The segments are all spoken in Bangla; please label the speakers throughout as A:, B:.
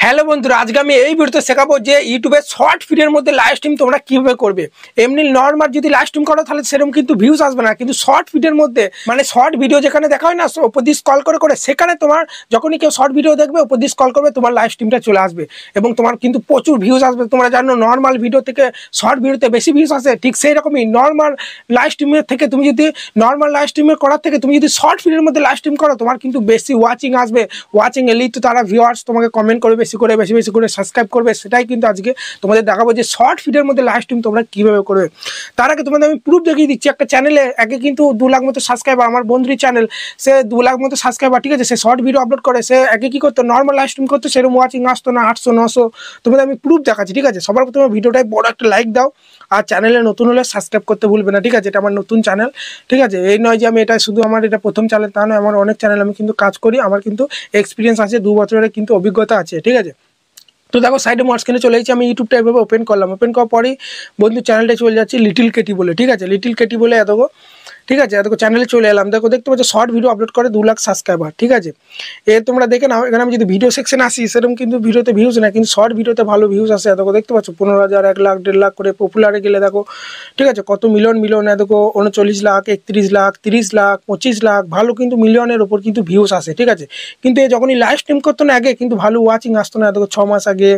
A: হ্যালো বন্ধুরা, আজকে আমি এই ভিডিওতে শেখাবো যে ইউটিউবে শর্ট ভিডিওর মধ্যে লাইভ স্ট্রিম তোমরা কিভাবে করবে। এমনি নর্মাল যদি লাইভ স্ট্রিম করো তাহলে সেরকম কিন্তু ভিউজ আসবে না, কিন্তু শর্ট ভিডিওর মধ্যে মানে শর্ট ভিডিও যেখানে দেখা হয় না উপর দিয়ে স্ক্রল করে করে, সেখানে তোমার যখনই কেউ শর্ট ভিডিও দেখবে উপর দিয়ে স্ক্রল করবে তোমার লাইভ স্ট্রিমটা চলে আসবে এবং তোমার কিন্তু প্রচুর ভিউজ আসবে। তোমরা জানো নর্মাল ভিডিও থেকে শর্ট ভিডিওতে বেশি ভিউজ আসে, ঠিক সেই রকমই নর্মাল লাইভ স্ট্রিমের থেকে তুমি যদি নর্মাল লাইভ স্ট্রিমের করার থেকে তুমি যদি শর্ট ভিডিওর মধ্যে লাইভ স্ট্রিম করো তোমার কিন্তু বেশি ওয়াচিং আসবে। ওয়াচিং এলেই তো তারা ভিউয়ার্স তোমাকে কমেন্ট করবে, বেশি করে বেশি বেশি করে সাবস্ক্রাইব করবে। সেটাই কিন্তু আজকে তোমাদের দেখাবো যে শর্ট ভিডিওর মধ্যে লাইভ স্ট্রিম তোমরা কিভাবে করবে। তার আগে তোমাদের আমি প্রুফ দেখিয়ে দিচ্ছি। একটা চ্যানেলে আগে কিন্তু 2 লাখ মতো সাবস্ক্রাইবার, আমার বন্ধুর চ্যানেল, সে 2 লাখ মতো সাবস্ক্রাইবার, ঠিক আছে। সে শর্ট ভিডিও আপলোড করে, সে আগে কি করতো নর্মাল লাইভ স্ট্রিম করতো, সেরকম ওয়াচিং আসতো না, 800 900। তোমাদের আমি প্রুফ দেখাচ্ছি, ঠিক আছে। সবার প্রথমে ভিডিওটায় বড় একটা লাইক দাও, আর চ্যানেলে নতুন হলে সাবস্ক্রাইব করতে ভুলবে না, ঠিক আছে। এটা আমার নতুন চ্যানেল, ঠিক আছে। এই নয় যে আমি এটা শুধু আমার এটা প্রথম চ্যানেল, তা নয়, আমার অনেক চ্যানেল আমি কিন্তু কাজ করি, আমার কিন্তু এক্সপিরিয়েন্স আছে, 2 বছরের কিন্তু অভিজ্ঞতা আছে, ঠিক আছে। তো দেখো সাইডে মাঝখানে চলে এসেছি, আমি ইউটিউবটা এভাবে ওপেন করলাম। ওপেন করার পরেই বন্ধু চ্যানেলটা চলে যাচ্ছি লিটিল কেটি বলে, ঠিক আছে। লিটিল কেটি বলে দেখো, ঠিক আছে। দেখো চ্যানেলে চলে এলাম, দেখো দেখতে পাচ্ছ শর্ট ভিডিও আপলোড করে 2 লাখ সাবস্ক্রাইবার, ঠিক আছে। তোমরা দেখে নাও, এখানে আমি যদি ভিডিও সেকশনে আসি সেরকম কিন্তু ভিডিওতে ভিউজ না, কিন্তু শর্ট ভিডিওতে ভালো ভিউজ আসে। দেখো দেখতে পাচ্ছ 15,000, 1 লাখ, 1.5 লাখ করে। পপুলারে গেলে দেখো, ঠিক আছে, কত মিলিয়ন দেখো 39 লাখ, 31 লাখ, 30 লাখ, 25 লাখ, ভালো কিন্তু মিলিয়নের ওপর কিন্তু ভিউজ আসে, ঠিক আছে। কিন্তু যখনই লাইভ স্ট্রিম করতো না আগে কিন্তু ভালো ওয়াচিং আসতো না। দেখো 6 মাস আগে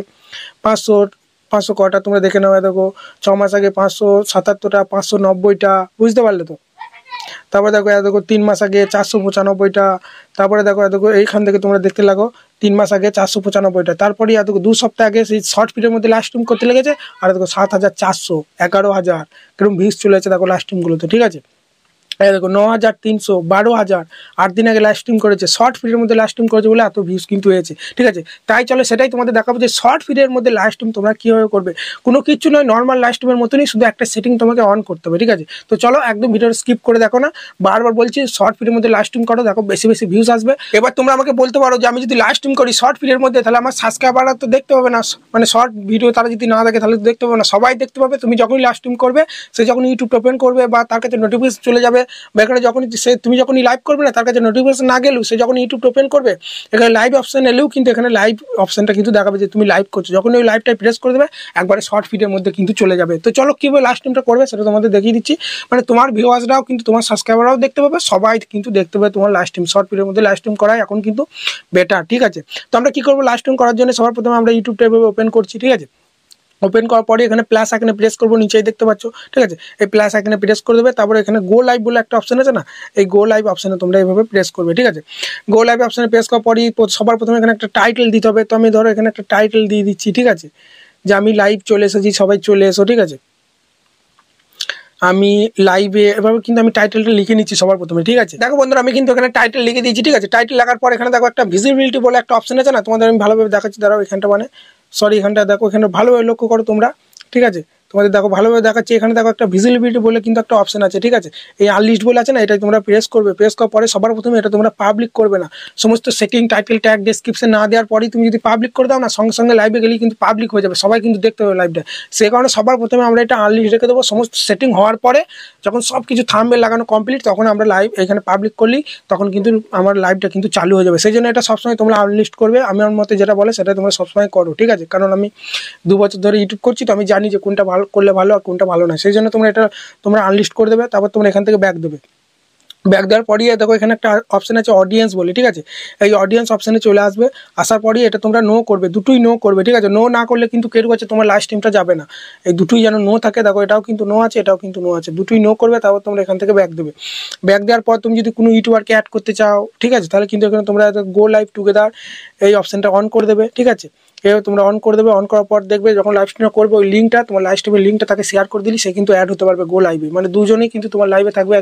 A: 500 কটা তোমরা দেখে নাও। দেখো 6 মাস আগে 577টা, 590টা, বুঝতে পারলে তো। তারপরে দেখো 3 মাস আগে 495টা। তারপরে দেখো এইখান থেকে তোমরা দেখতে লাগো 3 মাস আগে 495টা। তারপরে দেখো 2 সপ্তাহ আগে সেই শর্ট ভিডিওর মধ্যে লাইভ স্ট্রিম করতে লেগেছে, আর দেখো 7,400, 11,000 কিরকম ভিউজ চলে যাচ্ছে দেখো লাইভ স্ট্রিমগুলোতে, ঠিক আছে। দেখো 9,300, 12,000, 8 দিন আগে লাইভ স্ট্রিম করেছে, শর্ট ভিডিওর মধ্যে লাইভ স্ট্রিম করেছে বলে এত ভিউজ কিন্তু হয়েছে, ঠিক আছে। তাই চলো সেটাই তোমাদের দেখাবো যে শর্ট ভিডিওর মধ্যে লাইভ স্ট্রিম তোমরা কীভাবে করবে। কোনো কিছু নয়, নর্মাল লাইভ স্ট্রিমের মতনই, শুধু একটা সেটিং তোমাকে অন করতে হবে, ঠিক আছে। তো চলো একদম ভিডিওটা স্কিপ করে দেখো না, বারবার বলছি শর্ট ভিডিওর মধ্যে লাইভ স্ট্রিম করো, দেখো বেশি বেশি ভিউজ আসবে। এবার তোমরা আমাকে বলতে পারো যে আমি যদি লাইভ স্ট্রিম করি শর্ট ভিডিওর মধ্যে তাহলে আমার সাবস্ক্রাইবাররা তো দেখতে পাবে না, মানে শর্ট ভিডিও তারা যদি না দেখে তাহলে তো দেখতে পাবে না। সবাই দেখতে পাবে, তুমি যখনই লাইভ স্ট্রিম করবে সে যখন ইউটিউব ওপেন করবে বা তার কাছে নোটিফিকেশন চলে যাবে, বা এখানে যখন তুমি যখনই লাইভ করবে না তার কাছে নোটিফিকেশন না গেলেও সে যখন ইউটিউব ওপেন করবে এখানে লাইভ অপশন এলেও কিন্তু এখানে লাইভ অপশনটা কিন্তু দেখাবে যে তুমি লাইভ করছো। যখন ওই লাইভটা প্রেস করে দেবে একবারে শর্ট ভিডিওর মধ্যে কিন্তু চলে যাবে। তো চলো কীভাবে লাইভ স্ট্রিমটা করবে সেটা তোমাদের দেখিয়ে দিচ্ছি। মানে তোমার ভিউয়ার্সরাও কিন্তু তোমার সাবস্ক্রাইবাররাও দেখতে পাবে, সবাই কিন্তু দেখতে পাবে তোমার লাইভ স্ট্রিম। শর্ট ভিডিওর মধ্যে লাইভ স্ট্রিম করাই এখন কিন্তু বেটার, ঠিক আছে। তো আমরা কী করবো লাইভ স্ট্রিম করার জন্য সবার প্রথমে আমরা ইউটিউবটা এভাবে ওপেন করছি, ঠিক আছে। ওপেন করার পরে এখানে প্লাস আইকনে প্রেস করবো, নিচেই দেখতে পাচ্ছ, ঠিক আছে। এই প্লাস আইকনে প্রেস করে দেবে, তারপরে এখানে গো লাইভ বলে একটা অপশন আছে না, এই গো লাইভ অপশনে তোমরা এইভাবে প্রেস করবে, ঠিক আছে। গো লাইভ অপশনে প্রেস করার পরই সবার প্রথমে এখানে একটা টাইটেল দিতে হবে। তো আমি ধরো এখানে একটা টাইটেল দিয়ে দিচ্ছি, ঠিক আছে, যে আমি লাইভ চলে এসেছি, সবাই চলে এসো, ঠিক আছে। আমি লাইভে এভাবে কিন্তু আমি টাইটেলটা লিখে নিচ্ছি সবার প্রথমে, ঠিক আছে। দেখো বন্ধুরা আমি কিন্তু এখানে টাইটেল লিখে দিয়েছি, ঠিক আছে। টাইটেল লাগার পর এখানে দেখো একটা ভিজিবিলিটি বলে একটা অপশন আছে না, তোমাদের আমি ভালোভাবে দেখাচ্ছি, দাঁড়াও এখানটা মানে এখানটা দেখো, এখানে ভালোভাবে লক্ষ্য করো তোমরা, ঠিক আছে। তোমাদের দেখো ভালোভাবে দেখাচ্ছি, এখানে দেখো একটা ভিজিবিলিটি বলে কিন্তু একটা অপশন আছে, ঠিক আছে। এই আনলিস্ট বলে আছে না, এটা তোমরা প্রেস করবে। প্রেস করার পরে সবার প্রথমে এটা তোমরা পাবলিক করবে না, সমস্ত সেটিং টাইটেল ট্যাগ ডেসক্রিপশন না দেওয়ার পরেই তুমি যদি পাবলিক করে দাও না, সঙ্গে সঙ্গে লাইভে গেলেই কিন্তু পাবলিক হয়ে যাবে, সবাই কিন্তু দেখতে হবে লাইভটা। সেই কারণে সবার প্রথমে আমরা এটা আনলিস্ট রেখে দেবো। সমস্ত সেটিং হওয়ার পরে যখন সব কিছু থাম্বনেল লাগানো কমপ্লিট তখন আমরা লাইভ এখানে পাবলিক করলেই তখন কিন্তু আমার লাইভটা কিন্তু চালু হয়ে যাবে। সেই জন্য এটা সবসময় তোমরা আনলিস্ট করবে, আমার মতে যেটা বলে সেটা তোমরা সবসময় করো, ঠিক আছে। কারণ আমি 2 বছর ধরে ইউটিউব করছি, তো আমি জানি যে কোনটা ভালো করলে ভালো আর কোনটা ভালো না। সেই জন্য তোমরা আনলিস্ট করে দেবে, তারপর তোমরা এখান থেকে ব্যাক দেবে। ব্যাক দেওয়ার পরই দেখো এখানে একটা অপশন আছে অডিয়েন্স বলে, ঠিক আছে। এই অডিয়েন্স অপশানে চলে আসবে, আসার পরই এটা তোমরা নো করবে, দুটোই নো করবে, ঠিক আছে। নো না করলে কিন্তু কেটে গেছে তোমার লাইভ স্ট্রিমটা যাবে না। এই দুটোই যেন নো থাকে, দেখো এটাও কিন্তু নো আছে, এটাও কিন্তু নো আছে, দুটোই নো করবে। তারপর তোমরা এখান থেকে ব্যাক দেবে। ব্যাক দেওয়ার পর তুমি যদি কোনো ইউটিউবারকে অ্যাড করতে চাও, ঠিক আছে, তাহলে কিন্তু এখানে তোমরা গো লাইভ টুগেদার এই অপশানটা অন করে দেবে, ঠিক আছে। এভাবে তোমরা অন করে দেবে। অন করার পর দেখবে যখন লাইভ স্ট্রিম করবে ওই লিঙ্কটা, তোমার লাইভ স্ট্রিমের লিঙ্কটা তাকে শেয়ার করে দিলি সে কিন্তু অ্যাড হতে পারবে গো লাইভে। মানে দুজনেই কিন্তু তোমার লাইভে থাকবে,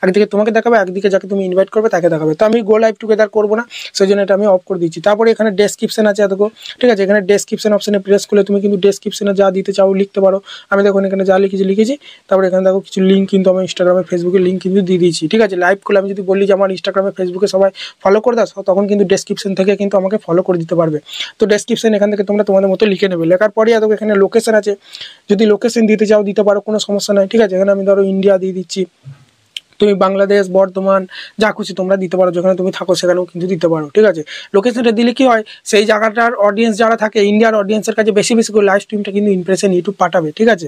A: একদিকে তোমাকে দেখাবে, একদিকে যাকে তুমি ইনভাইট করবে তাকে দেখাবে। তো আমি গো লাইভ টুগেদার করবো না, সেই জন্য এটা আমি অফ করে দিচ্ছি। তারপরে এখানে ডেসক্রিপশন আছে দেখো, ঠিক আছে। এখানে ডেসক্রিপশন অপশনে প্রেস করলে তুমি কিন্তু ডেসক্রিপশনে যা দিতে চাও লিখতে পারো। আমি দেখো এখানে যা লিখেছি। তারপরে এখানে দেখো কিছু লিঙ্ক কিন্তু আমি ইনস্টাগ্রামে ফেসবুকে লিঙ্ক কিন্তু দিয়ে দিয়েছি, ঠিক আছে। লাইভ করলে আমি যদি বলি যে আমার ইনস্টাগ্রামে ফেসবুকে সবাই ফলো করে দাও, তখন কিন্তু ডেসক্রিপশন থেকে কিন্তু আমাকে ফলো করে দিতে পারবে। তো ডেসক্রিপশন এখান থেকে তোমরা তোমাদের মতো লিখে নেবে। লেখার পরে দেখো এখানে লোকেশন আছে, যদি লোকেশন দিতে চাও দিতে পারো, কোনো সমস্যা নাই, ঠিক আছে। এখানে আমি ধরো ইন্ডিয়া দিয়ে দিচ্ছি। তো তুমি বাংলাদেশ, বর্ধমান, যা খুশি তোমরা দিতে পারো, যেখানে তুমি থাকো সেখানেও কিন্তু দিতে পারো, ঠিক আছে। লোকেশনটা দিলে কি হয়, সেই জায়গাটার অডিয়েন্স যারা থাকে, ইন্ডিয়ার অডিয়েন্সের কাছে বেশি বেশি করে লাইভ স্ট্রিমটা কিন্তু ইমপ্রেশন ইউটিউব পাঠাবে, ঠিক আছে।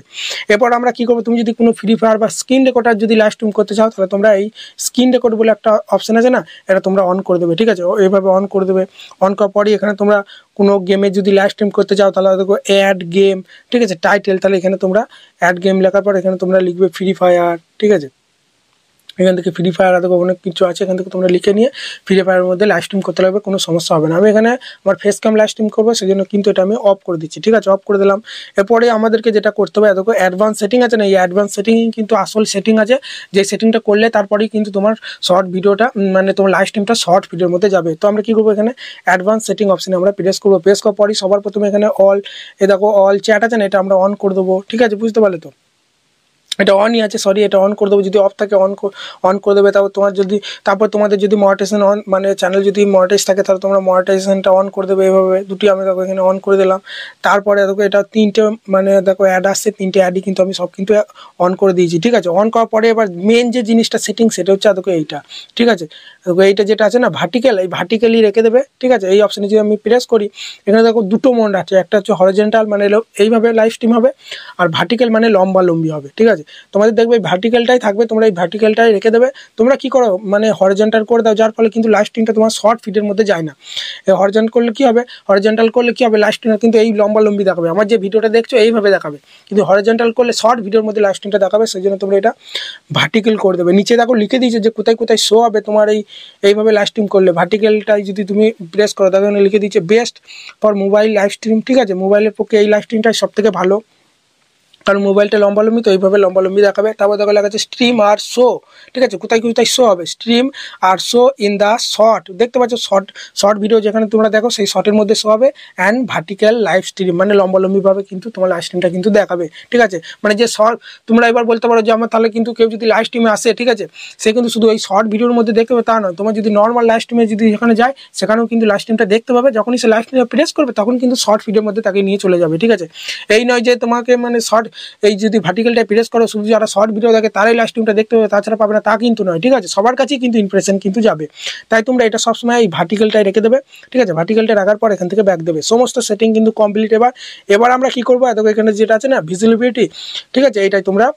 A: এরপর আমরা কি করবো, তুমি যদি কোনো ফ্রি ফায়ার বা স্ক্রিন রেকর্ডার যদি লাইভ স্ট্রিম করতে চাও, তাহলে তোমরা এই স্ক্রিন রেকর্ড বলে একটা অপশন আছে না, এটা তোমরা অন করে দেবে, ঠিক আছে। এইভাবে অন করে দেবে। অন করার পরই এখানে তোমরা কোনো গেমে যদি লাইভ স্ট্রিম করতে চাও, তাহলে দেখো অ্যাড গেম, ঠিক আছে, টাইটেল, তাহলে এখানে তোমরা অ্যাড গেম লেখার পর এখানে তোমরা লিখবে ফ্রি ফায়ার, ঠিক আছে। এখান থেকে ফ্রি ফায়ার দেখো অনেক কিছু আছে, এখান থেকে তোমরা লিখে নিয়ে ফ্রি ফায়ারের মধ্যে লাইভ স্ট্রিম করতে লাগবে, কোনো সমস্যা হবে না। আমি এখানে আমার ফেস ক্যাম লাইভ স্ট্রিম করবো, সেই জন্য কিন্তু এটা আমি অফ করে দিচ্ছি, ঠিক আছে, অফ করে দিলাম। এরপরে আমাদেরকে যেটা করতে হবে, দেখো অ্যাডভান্স সেটিং আছে না, এই অ্যাডভান্স সেটিং কিন্তু আসল সেটিং আছে, যে সেটিংটা করলে তারপরেই কিন্তু তোমার শর্ট ভিডিওটা মানে তোমার লাইভ স্ট্রিমটা শর্ট ভিডিওর মধ্যে যাবে। তো আমরা কি করবো, এখানে অ্যাডভান্স সেটিং অপশনে আমরা প্রেস করবো। প্রেস করার পরই সবার প্রথমে এখানে অল, দেখো অল চ্যাট আছে না, এটা আমরা অন করে দেবো, ঠিক আছে, বুঝতে পারলে তো। এটা অনই আছে, সরি, এটা অন করে দেবো। যদি অফ থাকে অন করে দেবে। তারপর তোমাদের যদি মনিটাইজেশন অন, মানে চ্যানেল যদি মনিটাইজ থাকে, তাহলে তোমরা মনিটাইজেশনটা অন করে দেবে। এভাবে দুটি আমি দেখো এখানে অন করে দিলাম। তারপরে দেখো এটা 3টে মানে দেখো অ্যাড আসছে, 3টে অ্যাডই কিন্তু আমি সব কিন্তু অন করে দিয়েছি, ঠিক আছে। অন করার পরে এবার মেন যে জিনিসটা সেটিং, সেটা হচ্ছে দেখো এইটা, ঠিক আছে। দেখো এইটা যেটা আছে না ভার্টিক্যাল, এই ভার্টিক্যালি রেখে দেবে, ঠিক আছে। এই অপশানে যদি আমি প্রেস করি, এখানে দেখো দুটো মোড আছে, একটা হচ্ছে হরিজন্টাল মানে এইভাবে লাইভ স্ট্রিম হবে, আর ভার্টিক্যাল মানে লম্বি হবে, ঠিক আছে। তোমাদের দেখবে ভার্টিক্যালটাই থাকবে, তোমরা এই ভার্টিক্যালটাই রেখে দেবে। তোমরা কি করো, মানে হরিজন্টাল করে দাও, যার ফলে কিন্তু লাইভ স্ট্রিমটা তোমার শর্ট ফিডের মধ্যে যায় না। হরিজন্টাল করলে কি হবে, লাইভ স্ট্রিমটা কিন্তু এই লম্বি দেখাবে। আমার যে ভিডিওটা দেখছো এইভাবে দেখাবে, কিন্তু হরিজন্টাল করলে শর্ট ভিডিওর মধ্যে লাইভ স্ট্রিমটা দেখাবে। সেই জন্য তোমরা এটা ভার্টিক্যাল করে দেবে। নিচে দেখো লিখে দিয়েছে যে কোথায় কোথায় শো হবে তোমার এইভাবে লাইভ স্ট্রিম করলে। ভার্টিক্যালটাই যদি তুমি প্রেস করো, তাহলে লিখে দিয়েছে best for mobile live stream, ঠিক আছে। মোবাইলের পক্ষে এই লাইভ স্ট্রিমটাই সব থেকে ভালো, কারণ মোবাইলটা লম্বি, তো এইভাবে লম্বি দেখাবে। তারপর দেখো লেখা আছে স্ট্রিম আর শো, ঠিক আছে, কোথায় কোথায় শো হবে, স্ট্রিম আর শো ইন দ্য শর্ট, দেখতে পাচ্ছ শর্ট ভিডিও যেখানে তোমরা দেখো সেই শর্টের মধ্যে শো হবে। অ্যান্ড ভার্টিক্যাল লাইভ স্ট্রিম মানে লম্বিভাবে কিন্তু তোমার লাইভ স্ট্রিমটা কিন্তু দেখাবে, ঠিক আছে। মানে যে শর্ট, তোমরা এবার বলতে পারো যে আমার তাহলে কিন্তু কেউ যদি লাইভ স্ট্রিমে আসে, ঠিক আছে, সে কিন্তু শুধু এই শর্ট ভিডিওর মধ্যে দেখতে পাবে তা নয়। তোমার যদি নর্মাল লাইভ স্ট্রিমে যদি সেখানে যায়, সেখানেও কিন্তু লাইভ স্ট্রিমটা দেখতে পাবে। যখনই সে লাইভ স্ট্রিমে প্রেস করবে, তখন কিন্তু শর্ট ভিডিওর মধ্যে তাকে নিয়ে চলে যাবে, ঠিক আছে। এই নয় যে তোমাকে মানে শর্ট, এই যদি ভার্টিক্যালটা প্রেস করো, শুধু যারা শর্ট ভিডিও দেখে তারাই লাইভ স্ট্রিমটা দেখতে পাবে, তাছাড়া পাবে না, তা কিন্তু নয়, ঠিক আছে। সবার কাছেই কিন্তু ইমপ্রেশন কিন্তু যাবে। তাই তোমরা এটা সবসময় এই ভার্টিক্যালটাই রেখে দেবে, ঠিক আছে। ভার্টিক্যালটা রাখার পর এখান থেকে ব্যাক দেবে। সমস্ত সেটিং কিন্তু কমপ্লিট। এবার আমরা কি করবো, দেখো এখানে যেটা আছে না ভিজিবিলিটি, ঠিক আছে, এইটাই তোমরা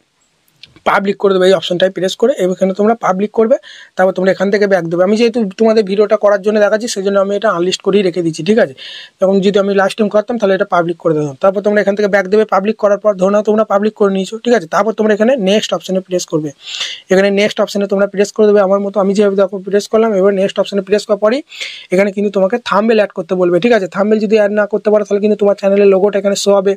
A: পাবলিক করে দেবে। এই অপশনটাই প্রেস করে এখানে তোমরা পাবলিক করবে। তারপর তোমরা এখান থেকে ব্যাক দেবে। আমি যেহেতু তোমাদের ভিডিওটা করার জন্য দেখাচ্ছি, সেই জন্য আমি এটা আনলিস্ট করেই রেখে দিচ্ছি, ঠিক আছে। এবং যদি আমি লাস্ট টাইম করতাম, তাহলে এটা পাবলিক করে দিতাম। তারপর তোমরা এখান থেকে ব্যাক দেবে। পাবলিক করার পর ধরো তোমরা পাবলিক করে নিয়েছো, ঠিক আছে। তারপর তোমরা এখানে নেক্সট অপশনে প্রেস করবে। এখানে নেক্সট অপশনে তোমরা প্রেস করে দেবে আমার মতো, আমি যেভাবে দেখো প্রেস করলাম। এবার নেক্সট অপশনে প্রেস করার পরই এখানে কিন্তু তোমাকে থাম্বনেল অ্যাড করতে বলবে, ঠিক আছে। থাম্বনেল যদি অ্যাড না করতে পারো, তাহলে কিন্তু তোমার চ্যানেলের লোগোটা এখানে শো হবে।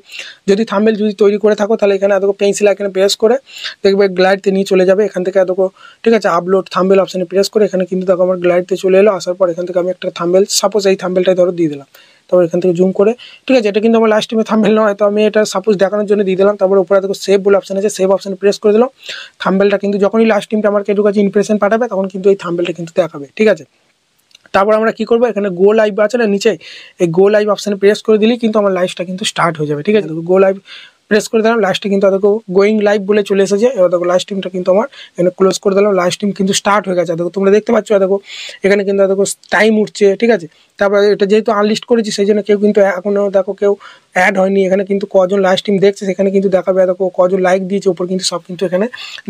A: যদি থাম্বনেল যদি তৈরি করে থাকো, তাহলে এখানে দেখো পেন্সিল এখানে প্রেস করে দেখবে গ্লাইডতে নিয়ে চলে যাবে। এখান থেকে দেখো, ঠিক আছে, আপলোড থাম্বনেল অপশনে প্রেস করে এখানে কিন্তু দেখো আমার গ্লাইডতে চলে এলো। আসার পর এখান থেকে আমি একটা থাম্বনেল, সাপোজ এই থাম্বনেলটাই ধরো দিয়ে দিলাম। তারপর এখান থেকে জুম করে, ঠিক আছে, এটা কিন্তু আমার লাস্ট টাইমে থাম্বনেল নয়, তো আমি এটা সাপোজ দেখানোর জন্য দিয়ে দিলাম। তারপর উপরে দেখো সেভ বলে অপশন আছে, সেভ অপশনে প্রেস করে দিলাম। থাম্বনেলটা কিন্তু যখনই লাস্ট টাইমটা আমার কেটু কাছে ইমপ্রেশন পাঠাবে, তখন কিন্তু এই থাম্বনেলটা কিন্তু দেখাবে, ঠিক আছে। তারপর আমরা কি করবো, এখানে গো লাইভ আছে না নিচে, এই গো লাইভ অপশনে প্রেস করে দিলেই কিন্তু আমার লাইভটা কিন্তু স্টার্ট হয়ে যাবে, ঠিক আছে। গো লাইভ প্রেস করে দিলাম। লাস্টে কিন্তু দেখো গোয়িং লাইভ বলে চলে এসেছে। এবার দেখো লাইভ স্ট্রিমটা কিন্তু আমার এখানে ক্লোজ করে দিলাম। লাইভ স্ট্রিম কিন্তু স্টার্ট হয়ে গেছে। দেখো তোমরা দেখতে পাচ্ছ, দেখো এখানে কিন্তু দেখো টাইম উঠছে, ঠিক আছে। তারপরে এটা যেহেতু আনলিস্ট করেছি, সেই জন্য কেউ কিন্তু এখনো দেখো কেউ অ্যাড হয়নি। এখানে কিন্তু কজন লাইভ স্ট্রিম দেখছে সেখানে কিন্তু দেখাবে। দেখো কজন লাইক দিয়েছে উপর কিন্তু সব কিন্তু এখানে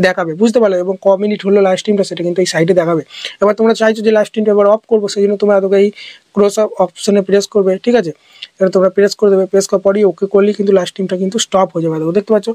A: দেখাবে, বুঝতে পারলে। এবং ক মিনিট হলো লাইভ স্ট্রিমটা, সেটা কিন্তু এই সাইডে দেখাবে। এবার তোমরা চাইছো যে লাইভ স্ট্রিমটা এবার অফ করবো, সেই জন্য তোমরা দেখো এই ক্লোজ আপ অপশনে প্রেস করবে, ঠিক আছে। এবার তোমরা প্রেস করে দেবে। প্রেস করার পরই ওকে করলেই কিন্তু লাইভ স্ট্রিমটা কিন্তু স্টপ হয়ে যাবে। দেখো দেখতে পাচ্ছ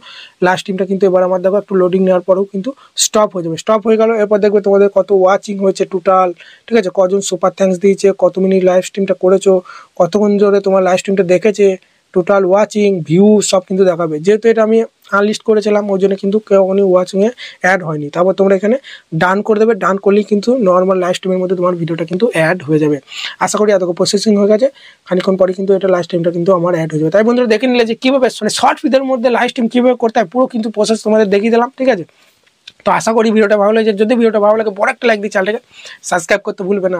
A: লাইভ স্ট্রিমটা কিন্তু এবার আমার দেখো একটু লোডিং নেওয়ার পরেও কিন্তু স্টপ হয়ে যাবে। স্টপ হয়ে গেল। এরপর দেখবে তোমাদের কত ওয়াচিং হয়েছে টোটাল, ঠিক আছে, কজন সুপার থ্যাঙ্কস দিয়েছে, কত মিনিট লাইভ স্ট্রিমটা করেছো, কতক্ষণ ধরে তোমার লাইভ স্ট্রিমটা দেখেছে, টোটাল ওয়াচিং ভিউ সব কিন্তু দেখাবে। যেহেতু এটা আমি আনলিস্ট করেছিলাম, ওই জন্য কিন্তু কেউ ওয়াচিংয়ে অ্যাড হয়নি। তারপর তোমরা এখানে ডান করে দেবে। ডান করলেই কিন্তু নর্মাল লাইভ স্ট্রিমের মধ্যে তোমার ভিডিওটা কিন্তু অ্যাড হয়ে যাবে। আশা করি এতক্ষণ প্রসেসিং হয়ে গেছে, খানিক্ষণ পরে কিন্তু এটা লাইভ স্ট্রিমটা কিন্তু আমার অ্যাড হয়ে যাবে। তাই বন্ধুরা দেখে নিলে যে কীভাবে মানে শর্ট ভিডিওর মধ্যে লাইভ স্ট্রিম কীভাবে করতে হয়, পুরো কিন্তু প্রসেস তোমাদের দেখিয়ে দিলাম, ঠিক আছে। তো আশা করি ভিডিওটা ভালো লেগেছে। যদি ভিডিওটা ভালো লাগে বড় একটা লাইক দিয়ে চ্যানেলটাকে সাবস্ক্রাইব করতে ভুলবে না।